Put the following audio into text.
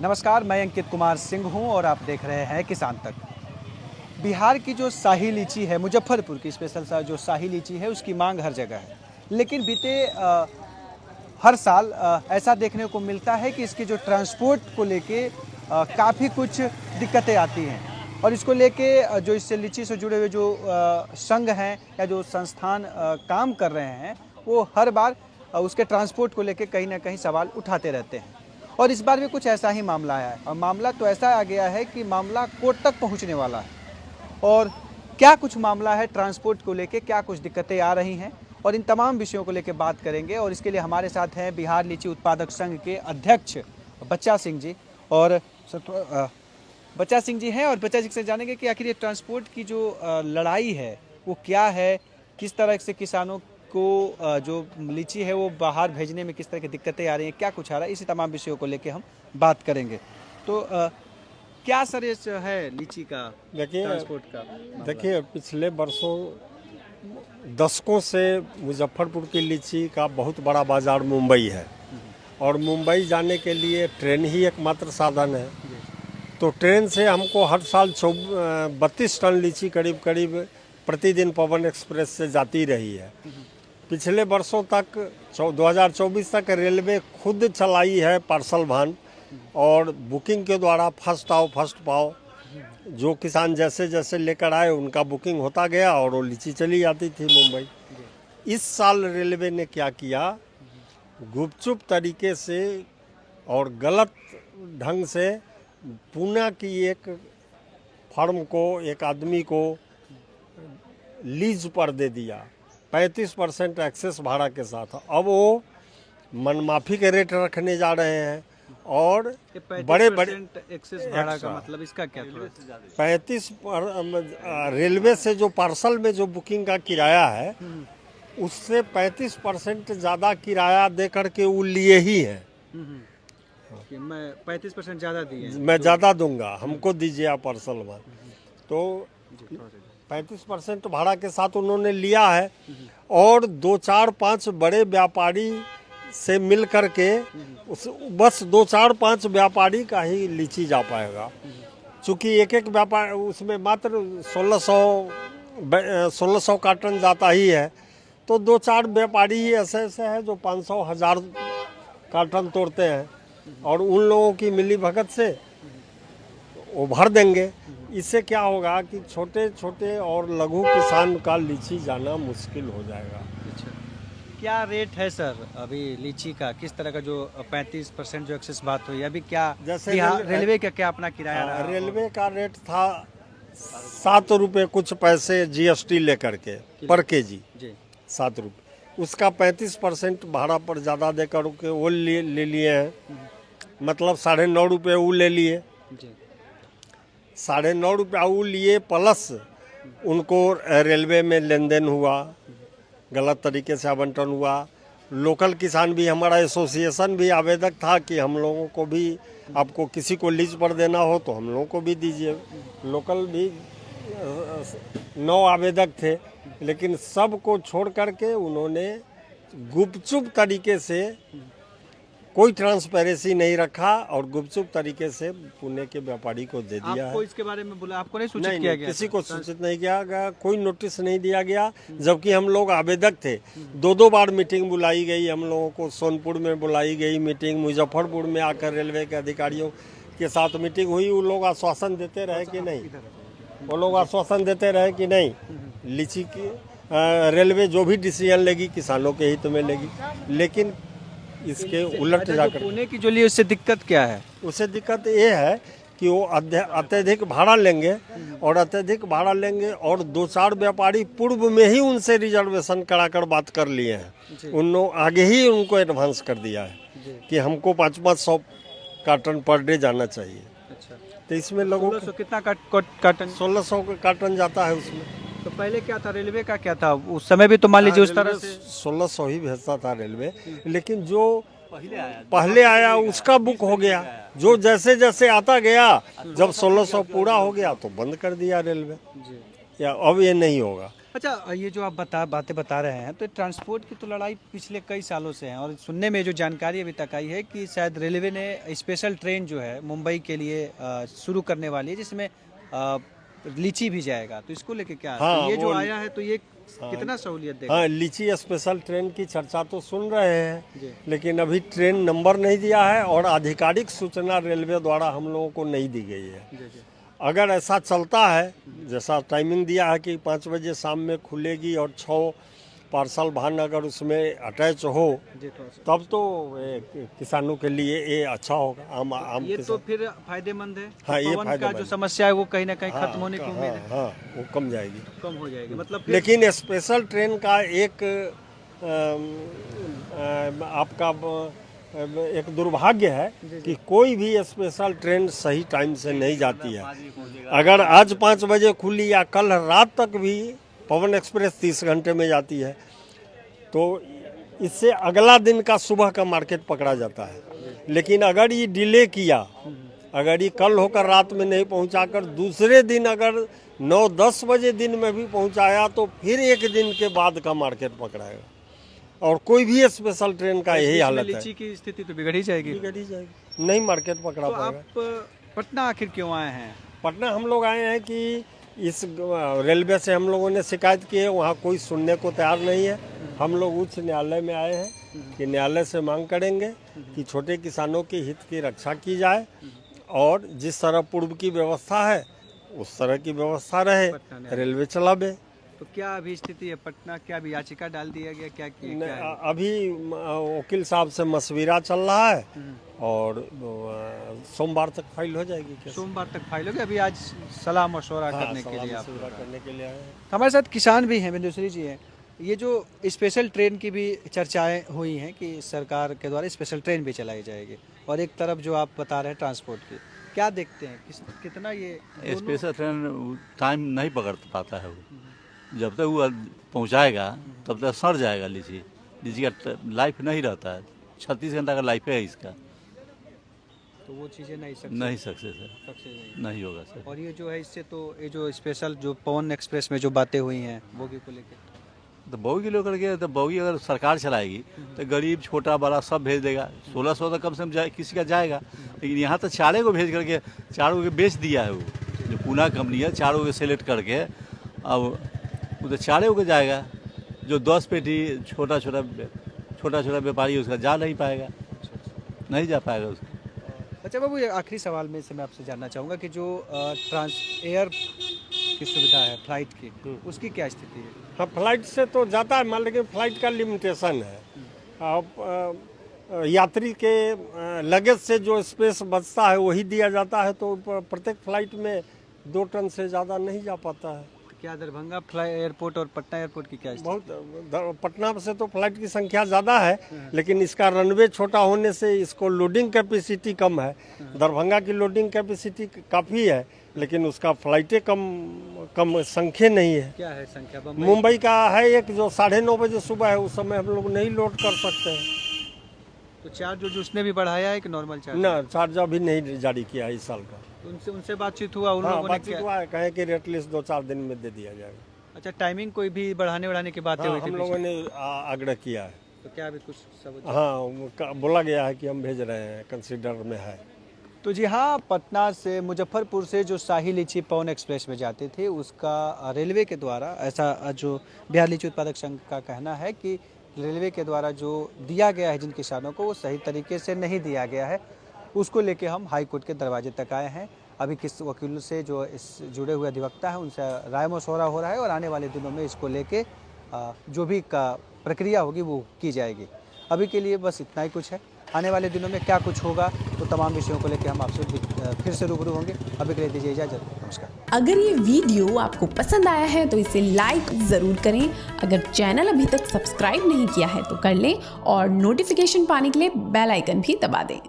नमस्कार, मैं अंकित कुमार सिंह हूं और आप देख रहे हैं किसान तक। बिहार की जो शाही लीची है, मुजफ्फरपुर की स्पेशल जो शाही लीची है, उसकी मांग हर जगह है। लेकिन बीते हर साल ऐसा देखने को मिलता है कि इसके जो ट्रांसपोर्ट को लेके काफ़ी कुछ दिक्कतें आती हैं और इसको लेके जो इससे लीची से जुड़े हुए जो संघ हैं या जो संस्थान काम कर रहे हैं, वो हर बार उसके ट्रांसपोर्ट को लेके कहीं ना कहीं सवाल उठाते रहते हैं। और इस बार भी कुछ ऐसा ही मामला आया है और मामला तो ऐसा आ गया है कि मामला कोर्ट तक पहुंचने वाला है। और क्या कुछ मामला है ट्रांसपोर्ट को लेके, क्या कुछ दिक्कतें आ रही हैं, और इन तमाम विषयों को लेकर बात करेंगे। और इसके लिए हमारे साथ हैं बिहार लीची उत्पादक संघ के अध्यक्ष बच्चा सिंह जी। और बच्चा सिंह जी हैं और बच्चा सिंह से जानेंगे कि आखिर ये ट्रांसपोर्ट की जो लड़ाई है वो क्या है, किस तरह से किसानों को जो लीची है वो बाहर भेजने में किस तरह की दिक्कतें आ रही हैं, क्या कुछ आ रहा है, इसी तमाम विषयों को लेके हम बात करेंगे। तो क्या सर ये है लीची का ट्रांसपोर्ट का? देखिए, पिछले वर्षों दशकों से मुजफ्फरपुर की लीची का बहुत बड़ा बाजार मुंबई है और मुंबई जाने के लिए ट्रेन ही एकमात्र साधन है। तो ट्रेन से हमको हर साल 32 टन लीची करीब करीब प्रतिदिन पवन एक्सप्रेस से जाती रही है। पिछले वर्षों तक 2024 तक रेलवे खुद चलाई है पार्सल वाहन और बुकिंग के द्वारा फर्स्ट आओ फर्स्ट पाओ, जो किसान जैसे जैसे लेकर आए उनका बुकिंग होता गया और वो लीची चली जाती थी मुंबई। इस साल रेलवे ने क्या किया, गुपचुप तरीके से और गलत ढंग से पूना की एक फर्म को, एक आदमी को लीज पर दे दिया 35% एक्सेस भाड़ा के साथ। अब वो मनमाफी के रेट रखने जा रहे हैं और बड़े बड़े एक्सेस भाड़ा का मतलब इसका क्या? 35 रेलवे से जो पार्सल में जो बुकिंग का किराया है उससे 35% ज़्यादा किराया दे करके वो लिए ही है। मैं 35% ज़्यादा दिए, मैं ज़्यादा दूंगा, हमको दीजिए आप पार्सल में। तो 35% भाड़ा के साथ उन्होंने लिया है और 2-4-5 बड़े व्यापारी से मिल करके उस बस 2-4-5 व्यापारी का ही लीची जा पाएगा। चूँकि एक एक व्यापार उसमें मात्र 1600 कार्टन जाता ही है, तो 2-4 व्यापारी ही ऐसे ऐसे हैं जो 500-1000 कार्टन तोड़ते हैं और उन लोगों की मिली भगत से वो भर देंगे। इससे क्या होगा कि छोटे छोटे और लघु किसान का लीची जाना मुश्किल हो जाएगा। अच्छा, क्या रेट है सर अभी लीची का? किस तरह का जो 35% जो एक्सेस बात हुई अभी, क्या जैसे रेलवे का क्या अपना किराया रहा? रेलवे का रेट था 7 रुपये कुछ पैसे जीएसटी लेकर के पर केजी, 7 रुपये। उसका 35% भाड़ा पर ज़्यादा दे कर के वो ले लिए हैं, मतलब 9.5 रुपये वो ले लिए। 9.5 रुपया वो लिए प्लस उनको रेलवे में लेन देन हुआ, गलत तरीके से आवंटन हुआ। लोकल किसान भी, हमारा एसोसिएशन भी आवेदक था कि हम लोगों को भी, आपको किसी को लीज पर देना हो तो हम लोगों को भी दीजिए। लोकल भी 9 आवेदक थे, लेकिन सबको छोड़ करके उन्होंने गुपचुप तरीके से, कोई ट्रांसपेरेंसी नहीं रखा और गुपचुप तरीके से पुणे के व्यापारी को दे दिया। आपको इसके बारे में बोला, आपको नहीं सूचित किया गया? किसी को सूचित नहीं किया गया, कोई नोटिस नहीं दिया गया, जबकि हम लोग आवेदक थे। 2 बार मीटिंग बुलाई गई हम लोगों को, सोनपुर में बुलाई गई मीटिंग, मुजफ्फरपुर में आकर रेलवे के अधिकारियों के साथ मीटिंग हुई। वो लोग आश्वासन देते रहे कि नहीं, वो लोग आश्वासन देते रहे कि नहीं, लीची की रेलवे जो भी डिसीजन लेगी किसानों के हित में लेगी। लेकिन इसके उलट जाकर पुणे की जो लिए उससे दिक्कत क्या है? उससे दिक्कत ये है कि वो अत्यधिक भाड़ा लेंगे और अत्यधिक भाड़ा लेंगे और 2-4 व्यापारी पूर्व में ही उनसे रिजर्वेशन कराकर बात कर लिए हैं। उन लोग आगे ही उनको एडवांस कर दिया है कि हमको 500 कार्टन पर डे जाना चाहिए। अच्छा, तो इसमें लोगों को कितना कार्टन? 1600 कार्टन जाता है उसमें। तो पहले क्या था, रेलवे का क्या था उस समय भी? तो मान लीजिए उस तरह से 1600 ही भेजता था रेलवे, लेकिन जो पहले आया उसका बुक हो गया। जो जैसे जैसे आता गया, जब 1600 पूरा हो गया तो बंद कर दिया रेलवे। या अब ये नहीं होगा। अच्छा, ये जो आप बातें बता रहे हैं, तो ट्रांसपोर्ट की तो लड़ाई पिछले कई सालों से है, और सुनने में जो जानकारी अभी तक आई है कि शायद रेलवे ने स्पेशल ट्रेन जो है मुंबई के लिए शुरू करने वाली है, जिसमें लीची भी जाएगा। तो इसको लेके क्या, हाँ, तो ये जो वो आया है तो ये कितना सहूलियत देगा? हाँ, लीची स्पेशल ट्रेन की चर्चा तो सुन रहे जी। हैं, लेकिन अभी ट्रेन नंबर नहीं दिया है और आधिकारिक सूचना रेलवे द्वारा हम लोगों को नहीं दी गई है। जी जी। अगर ऐसा चलता है, जैसा टाइमिंग दिया है कि 5 बजे शाम में खुलेगी और 6 पार्सल वाहन अगर उसमें अटैच हो, जी, थोड़ा सा। तब तो किसानों के लिए ये अच्छा होगा। आम ये तो किसान। फिर फायदेमंद है। हाँ, ये पवन का फायदेमंद जो है। समस्या है वो कहीं ना कहीं हाँ, खत्म होने की उम्मीद है। हाँ, वो कम जाएगी। कम हो जाएगी, मतलब फिर लेकिन स्पेशल ट्रेन का एक आपका एक दुर्भाग्य है कि कोई भी स्पेशल ट्रेन सही टाइम से नहीं जाती है। अगर आज 5 बजे खुली या कल रात तक भी पवन एक्सप्रेस 30 घंटे में जाती है, तो इससे अगला दिन का सुबह का मार्केट पकड़ा जाता है। लेकिन अगर ये डिले किया, अगर ये कल होकर रात में नहीं पहुंचाकर दूसरे दिन अगर 9-10 बजे दिन में भी पहुंचाया, तो फिर एक दिन के बाद का मार्केट पकड़ाएगा। और कोई भी स्पेशल ट्रेन का यही इसमें हालत है। लीची की स्थिति तो बिगड़ ही जाएगी। बिगड़ ही जाएगी, नहीं मार्केट पकड़ा तो पाएगा। आप पटना आखिर क्यों आए हैं? पटना हम लोग आए हैं कि इस रेलवे से हम लोगों ने शिकायत की है, वहाँ कोई सुनने को तैयार नहीं है। हम लोग उच्च न्यायालय में आए हैं कि न्यायालय से मांग करेंगे कि छोटे किसानों के हित की रक्षा की जाए, और जिस तरह पूर्व की व्यवस्था है उस तरह की व्यवस्था रहे, रेलवे चलावे। तो क्या अभी स्थिति है पटना, क्या अभी याचिका डाल दिया गया, क्या किया, क्या है? अभी वकील साहब से मशविरा चल रहा है और सोमवार तक फाइल हो जाएगी केस। सोमवार तक फाइल होगी। अभी आज सलाह मशवरा हाँ, करने के लिए आप मशविरा करने के लिए आए हैं। हमारे साथ किसान भी हैं, बिंदुश्री जी हैं। ये जो स्पेशल ट्रेन की भी चर्चाएं हुई हैं कि सरकार के द्वारा स्पेशल ट्रेन भी चलाई जाएगी, और एक तरफ जो आप बता रहे हैं ट्रांसपोर्ट की, क्या देखते हैं कितना ये स्पेशल ट्रेन टाइम नहीं पकड़ पाता है वो। जब तक वो पहुंचाएगा तब तक सड़ जाएगा लीची। लीची का लाइफ नहीं रहता है, 36 घंटा का लाइफ है इसका। तो वो चीज़ें नहीं सक्सेस है, नहीं होगा सर। और ये जो है इससे तो ये जो स्पेशल जो पवन एक्सप्रेस में जो बातें हुई हैं बोगी को लेकर, तो बोगी के लेकर के, तो बोगी अगर सरकार चलाएगी तो गरीब छोटा बड़ा सब भेज देगा। 1600 तो कम से कम किसी का जाएगा, लेकिन यहाँ तो चारे को भेज करके चारों को बेच दिया है। वो जो पूना कंपनी है चारों को सेलेक्ट करके अब वो तो चारे को जाएगा। जो 10 पेटी छोटा छोटा व्यापारी उसका जा नहीं पाएगा, नहीं जा पाएगा उसका। अच्छा बाबू, ये आखिरी सवाल में से मैं आपसे जानना चाहूँगा कि जो एयर की सुविधा है फ्लाइट की, उसकी क्या स्थिति है? हाँ, फ्लाइट से तो जाता है माल, लेकिन फ्लाइट का लिमिटेशन है। अब यात्री के लगेज से जो स्पेस बचता है वही दिया जाता है, तो प्रत्येक फ्लाइट में 2 टन से ज़्यादा नहीं जा पाता है। क्या दरभंगा एयरपोर्ट और पटना एयरपोर्ट की क्या स्थिति? बहुत पटना से तो फ्लाइट की संख्या ज़्यादा है, लेकिन इसका रनवे छोटा होने से इसको लोडिंग कैपेसिटी कम है। दरभंगा की लोडिंग कैपेसिटी काफ़ी है, लेकिन उसका फ्लाइटें कम संख्या नहीं है। क्या है संख्या? मुंबई का है एक जो 9:30 बजे सुबह है, उस समय हम लोग नहीं लोड कर सकते हैं। तो चार्ज जो उसने भी बढ़ाया है कि नॉर्मल चार्ज? ना, चार्ज अभी नहीं जारी किया है इस साल का। उनसे बातचीत हुआ? उन हाँ, लोगों ने बातचीत हुआ है, कहे कि रेट लिस्ट 2-4 दिन में दे दिया जाएगा। अच्छा, टाइमिंग कोई भी बढ़ाने की बातें हुई थी? हम लोगों ने आग्रह किया है। तो क्या अभी कुछ सब? हाँ, बोला गया है कि हम भेज रहे हैं, कंसीडर में है। तो जी हाँ, पटना से मुजफ्फरपुर से जो शाही लीची पवन एक्सप्रेस में जाती थी, उसका रेलवे के द्वारा, ऐसा जो बिहार लीची उत्पादक संघ का कहना है कि रेलवे के द्वारा जो दिया गया है जिन किसानों को, वो सही तरीके से नहीं दिया गया है। उसको लेके हम हाई कोर्ट के दरवाजे तक आए हैं। अभी किस वकील से जो इस जुड़े हुए अधिवक्ता हैं उनसे राय मशवरा हो रहा है, और आने वाले दिनों में इसको लेके जो भी प्रक्रिया होगी वो की जाएगी। अभी के लिए बस इतना ही कुछ है। आने वाले दिनों में क्या कुछ होगा तो तमाम विषयों को लेकर हम आपसे फिर से रूबरू होंगे। अभी के लिए दीजिए इजाजत, नमस्कार। अगर ये वीडियो आपको पसंद आया है तो इसे लाइक ज़रूर करें। अगर चैनल अभी तक सब्सक्राइब नहीं किया है तो कर लें, और नोटिफिकेशन पाने के लिए बेल आइकन भी दबा दें।